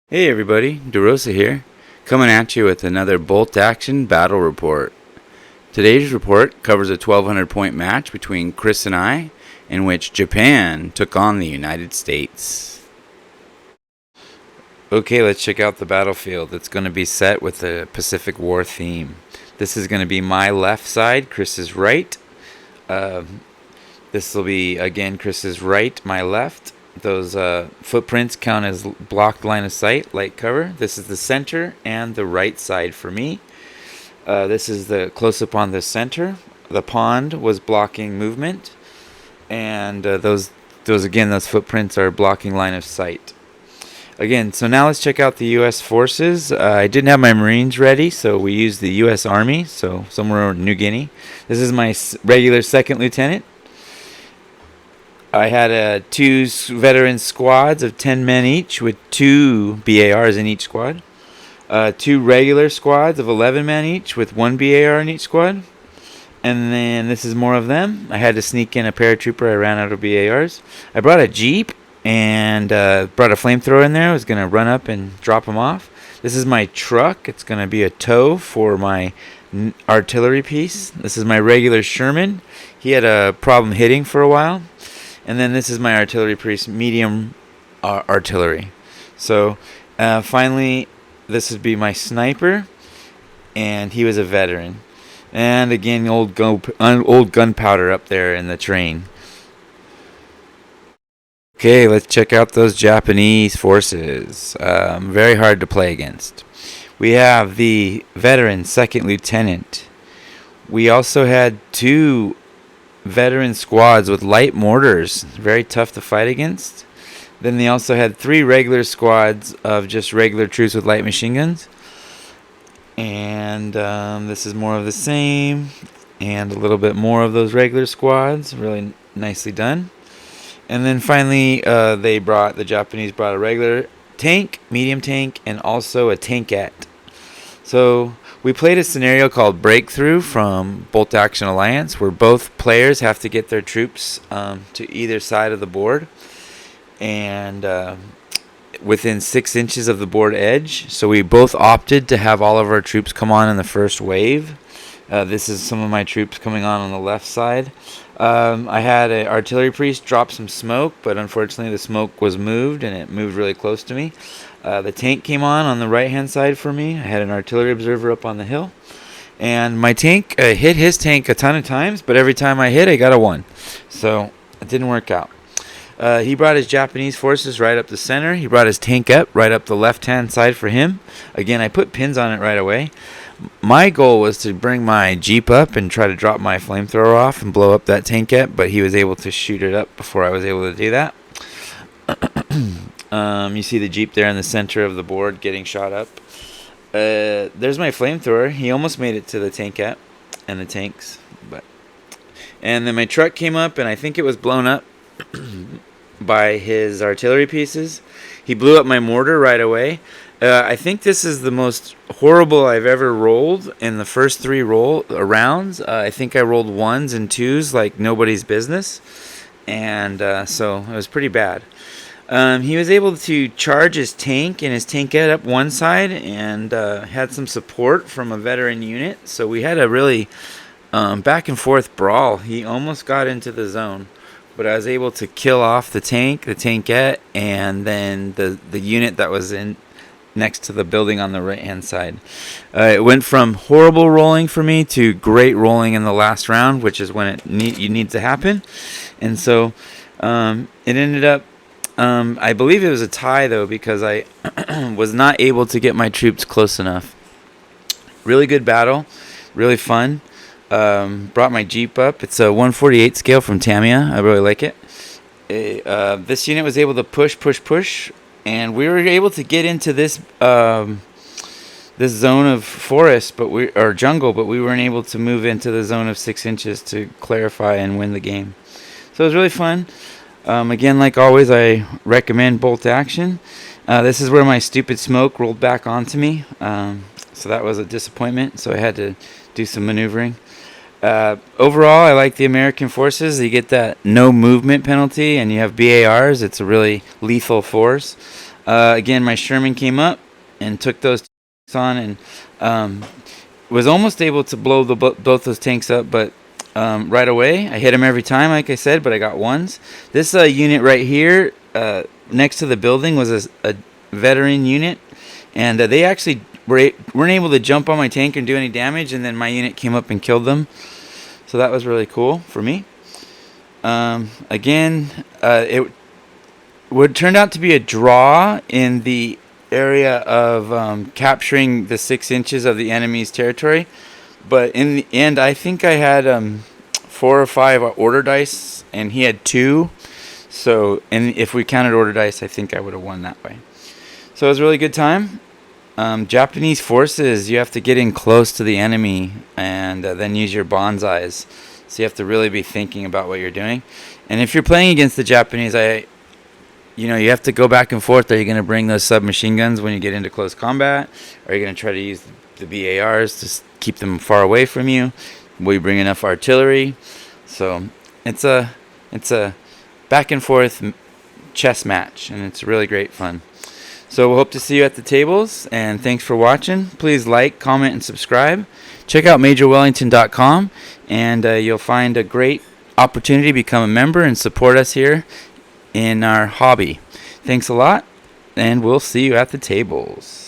Hey everybody, DeRosa here, coming at you with another bolt action battle report. Today's report covers a 1200 point match between Chris and I, in which Japan took on the United States. Okay, let's check out the battlefield. It's going to be set with the Pacific War theme. This is going to be my left side, Chris's right. This will be, again, Chris's right, my left. Those footprints count as blocked line of sight, light cover. This is the center and the right side for me. This is the close-up on the center. The pond was blocking movement, and those footprints are blocking line of sight. Again, so now let's check out the U.S. forces. I didn't have my Marines ready, so we used the U.S. Army, so somewhere in New Guinea. This is my regular second lieutenant. I had two veteran squads of 10 men each with 2 BARs in each squad. 2 regular squads of 11 men each with 1 BAR in each squad. And then this is more of them. I had to sneak in a paratrooper. I ran out of BARs. I brought a Jeep and brought a flamethrower in there. I was going to run up and drop them off. This is my truck. It's going to be a tow for my artillery piece. This is my regular Sherman. He had a problem hitting for a while. And then this is my artillery piece, medium artillery. So finally, this would be my sniper, and he was a veteran. And again, old gunpowder up there in the train. Okay, let's check out those Japanese forces. Very hard to play against. We have the veteran second lieutenant. We also had 2 veteran squads with light mortars, very tough to fight against. Then they also had 3 regular squads of just regular troops with light machine guns. And this is more of the same, and a little bit more of those regular squads. Really nicely done. And then finally, the Japanese brought a regular tank, medium tank, and also a tankette. So we played a scenario called Breakthrough from Bolt Action Alliance, where both players have to get their troops to either side of the board and within 6 inches of the board edge. So we both opted to have all of our troops come on in the first wave. This is some of my troops coming on the left side. I had an artillery priest drop some smoke, but unfortunately the smoke was moved, and it moved really close to me. The tank came on the right-hand side for me. I had an artillery observer up on the hill. And my tank hit his tank a ton of times, but every time I hit, I got a 1. So it didn't work out. He brought his Japanese forces right up the center. He brought his tank up right up the left-hand side for him. Again, I put pins on it right away. My goal was to bring my Jeep up and try to drop my flamethrower off and blow up that tankette, but he was able to shoot it up before I was able to do that. You see the Jeep there in the center of the board getting shot up. There's my flamethrower. He almost made it to the tankette and the tanks. And then my truck came up, and I think it was blown up by his artillery pieces. He blew up my mortar right away. I think this is the most horrible I've ever rolled in the first 3 rounds. I think I rolled 1s and 2s like nobody's business. And so it was pretty bad. He was able to charge his tank and his tankette up one side, and had some support from a veteran unit. So we had a really back and forth brawl. He almost got into the zone, but I was able to kill off the tank, the tankette, and then the unit that was in next to the building on the right-hand side. It went from horrible rolling for me to great rolling in the last round, which is when you need to happen. And so it ended up, I believe it was a tie, though, because I was not able to get my troops close enough. Really good battle, really fun. Brought my Jeep up. It's a 148 scale from Tamiya. I really like it. This unit was able to push, and we were able to get into this this zone of forest, or jungle, but we weren't able to move into the zone of 6 inches to clarify and win the game. So it was really fun. Again, like always, I recommend Bolt Action. This is where my stupid smoke rolled back onto me, so that was a disappointment. So I had to do some maneuvering. Overall, I like the American forces. You get that no movement penalty, and you have BARs. It's a really lethal force. Again, my Sherman came up and took those tanks on, and was almost able to blow both those tanks up, but right away I hit them every time, like I said, but I got ones. This unit right here next to the building was a veteran unit, and they actually weren't able to jump on my tank and do any damage, and then my unit came up and killed them. So that was really cool for me. Again, it turned out to be a draw in the area of capturing the 6 inches of the enemy's territory, but in the end, I think I had 4 or 5 order dice, and he had 2. So, and if we counted order dice, I think I would have won that way. So it was a really good time. Japanese forces, you have to get in close to the enemy and then use your Banzais. So you have to really be thinking about what you're doing. And if you're playing against the Japanese, you have to go back and forth. Are you going to bring those submachine guns when you get into close combat? Are you going to try to use the BARs to keep them far away from you? Will you bring enough artillery? So it's a back and forth chess match, and it's really great fun. So we'll hope to see you at the tables, and thanks for watching. Please like, comment, and subscribe. Check out MajorWellington.com, and you'll find a great opportunity to become a member and support us here in our hobby. Thanks a lot, and we'll see you at the tables.